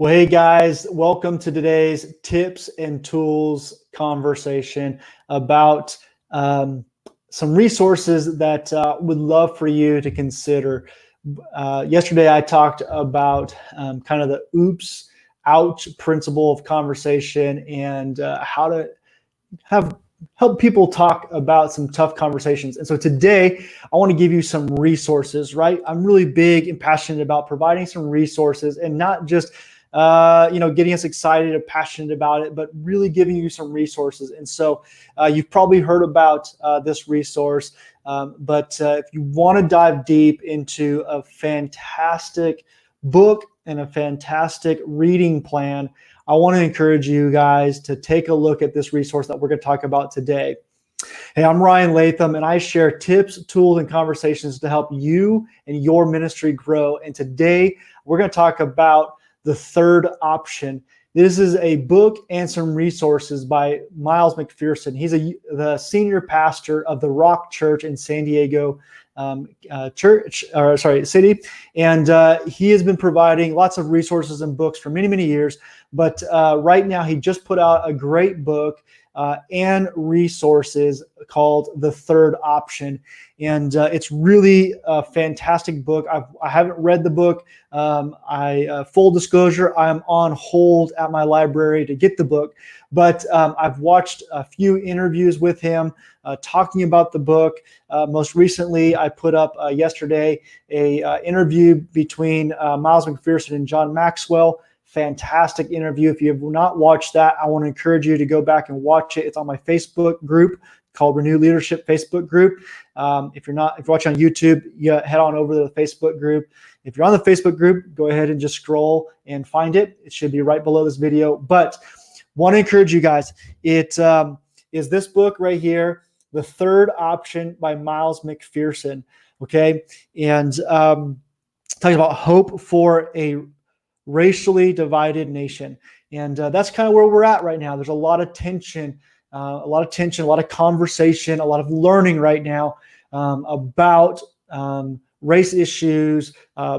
Well, hey guys, welcome to today's tips and tools conversation about some resources that would love for you to consider. Yesterday, I talked about kind of the oops, ouch principle of conversation and how to have help people talk about some tough conversations. And so today I want to give you some resources, right? I'm really big and passionate about providing some resources and not just getting us excited and passionate about it, but really giving you some resources. And so you've probably heard about this resource, but if you want to dive deep into a fantastic book and a fantastic reading plan, I want to encourage you guys to take a look at this resource that we're going to talk about today. Hey, I'm Ryan Latham, and I share tips, tools, and conversations to help you and your ministry grow. And today we're going to talk about the third option. This is a book and some resources by Miles McPherson. He's the senior pastor of the Rock Church in San Diego city. And he has been providing lots of resources and books for many, many years. But right now, he just put out a great book and resources called The Third Option. And it's really a fantastic book. I haven't read the book. Full disclosure, I'm on hold at my library to get the book. But I've watched a few interviews with him talking about the book. Most recently, I put up yesterday a interview between Miles McPherson and John Maxwell. Fantastic interview. If you have not watched that, I want to encourage you to go back and watch it. It's on my Facebook group called Renew Leadership Facebook group. If you're watching on YouTube, you head on over to the Facebook group. If you're on the Facebook group, go ahead and just scroll and find it. It should be right below this video. But want to encourage you guys. It is this book right here, The Third Option by Miles McPherson. Okay, and talking about hope for a racially divided nation. And that's kind of where we're at right now. There's a lot of tension, a lot of conversation, a lot of learning right now about race issues,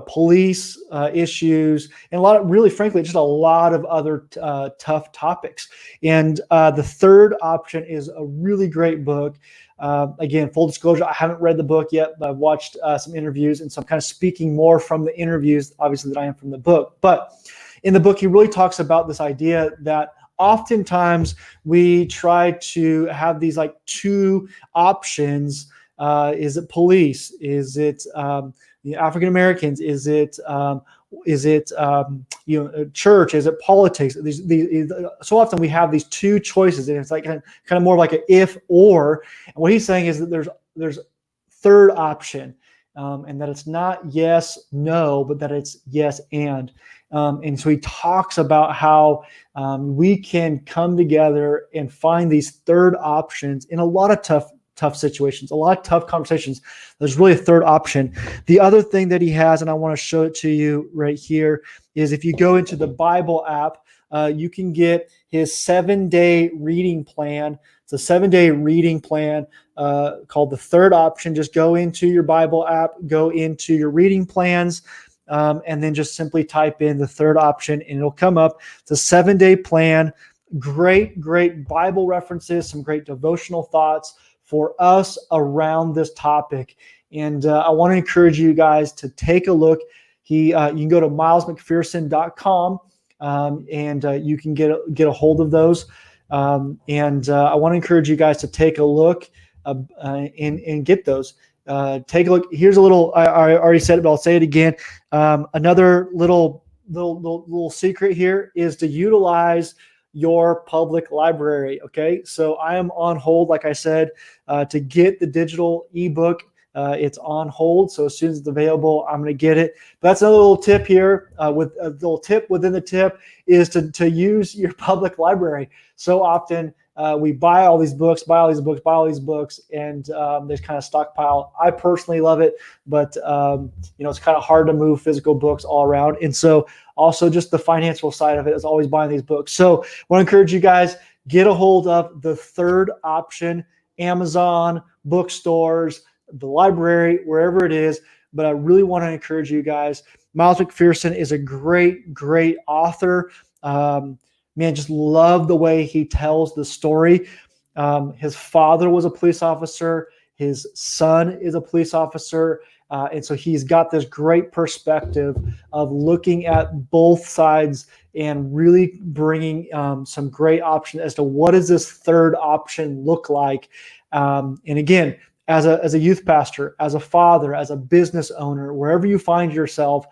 police issues, and really frankly, just a lot of other tough topics. And The Third Option is a really great book. Again, full disclosure, I haven't read the book yet, but I've watched some interviews, and so I'm kind of speaking more from the interviews, obviously, than I am from the book. But in the book, he really talks about this idea that oftentimes we try to have these like two options. Is it police? Is it African Americans? Is it church? Is it politics? So often we have these two choices, and it's like kind of more like an if or. And what he's saying is that there's third option, and that it's not yes no, but that it's yes and. And so he talks about how we can come together and find these third options in a lot of tough situations, a lot of tough conversations. There's really a third option. The other thing that he has, and I want to show it to you right here, is if you go into the Bible app, you can get his 7-day reading plan. It's a 7-day reading plan called The Third Option. Just go into your Bible app, go into your reading plans, and then just simply type in The Third Option, and it'll come up. It's a 7-day plan. Great Bible references, some great devotional thoughts for us around this topic. And I want to encourage you guys to take a look. You can go to milesmcpherson.com and you can get a hold of those. And I want to encourage you guys to take a look and get those. Take a look. Here's a little, I already said it, but I'll say it again. Another little secret here is to utilize your public library. Okay, so I am on hold, like I said, to get the digital ebook. It's on hold, so as soon as it's available, I'm going to get it. But that's another little tip here. With a little tip within the tip is to use your public library. So often we buy all these books, and there's kind of stockpile. I personally love it, but it's kind of hard to move physical books all around. And so also just the financial side of it is always buying these books. So I want to encourage you guys, get a hold of The Third Option, Amazon, bookstores, the library, wherever it is. but I really want to encourage you guys. Miles McPherson is a great, great author. Man, just love the way he tells the story. His father was a police officer. His son is a police officer. And so he's got this great perspective of looking at both sides and really bringing some great options as to what does this third option look like. And again, as a youth pastor, as a father, as a business owner, wherever you find yourself,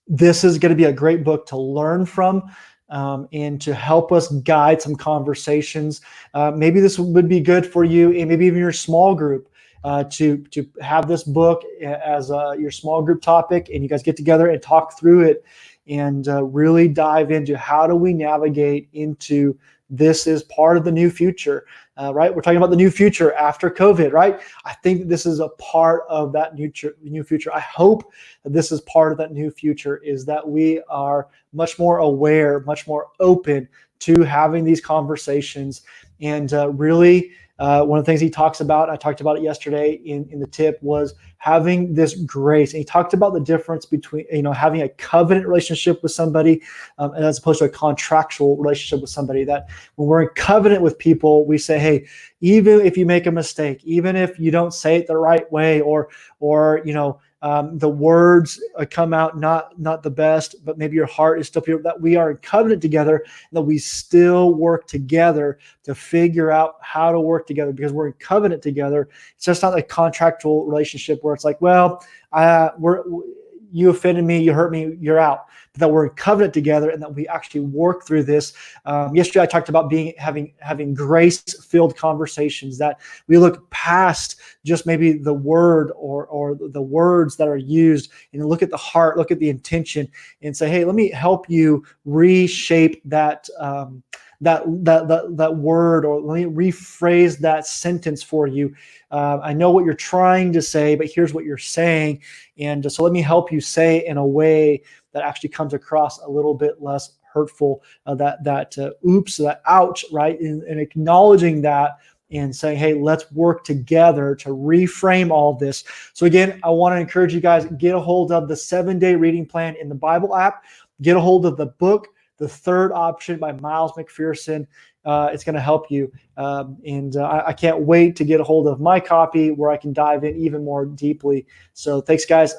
this is going to be a great book to learn from. And to help us guide some conversations. Maybe this would be good for you, and maybe even your small group, to have this book as your small group topic, and you guys get together and talk through it, and really dive into how do we navigate into this is part of the new future, right? We're talking about the new future after COVID, right? I think this is a part of that new future. I hope that this is part of that new future, is that we are much more aware, much more open to having these conversations. And really, one of the things he talks about, I talked about it yesterday in the tip, was having this grace. And he talked about the difference between, having a covenant relationship with somebody as opposed to a contractual relationship with somebody. That when we're in covenant with people, we say, hey, even if you make a mistake, even if you don't say it the right way, or the words come out not the best, but maybe your heart is still pure, that we are in covenant together, and that we still work together to figure out how to work together, because we're in covenant together. It's just not a contractual relationship where it's like, well, you offended me, you hurt me, you're out. But that we're in covenant together, and that we actually work through this. Yesterday, I talked about having grace-filled conversations, that we look past just maybe the word or the words that are used, and look at the heart, look at the intention, and say, hey, let me help you reshape that word, or let me rephrase that sentence for you. I know what you're trying to say, but here's what you're saying. And so let me help you say it in a way that actually comes across a little bit less hurtful, oops, that ouch, right? And acknowledging that and saying, hey, let's work together to reframe all this. So again, I want to encourage you guys, get a hold of the 7-day reading plan in the Bible app, get a hold of the book, The Third Option by Miles McPherson. It's going to help you. I can't wait to get a hold of my copy where I can dive in even more deeply. So thanks, guys.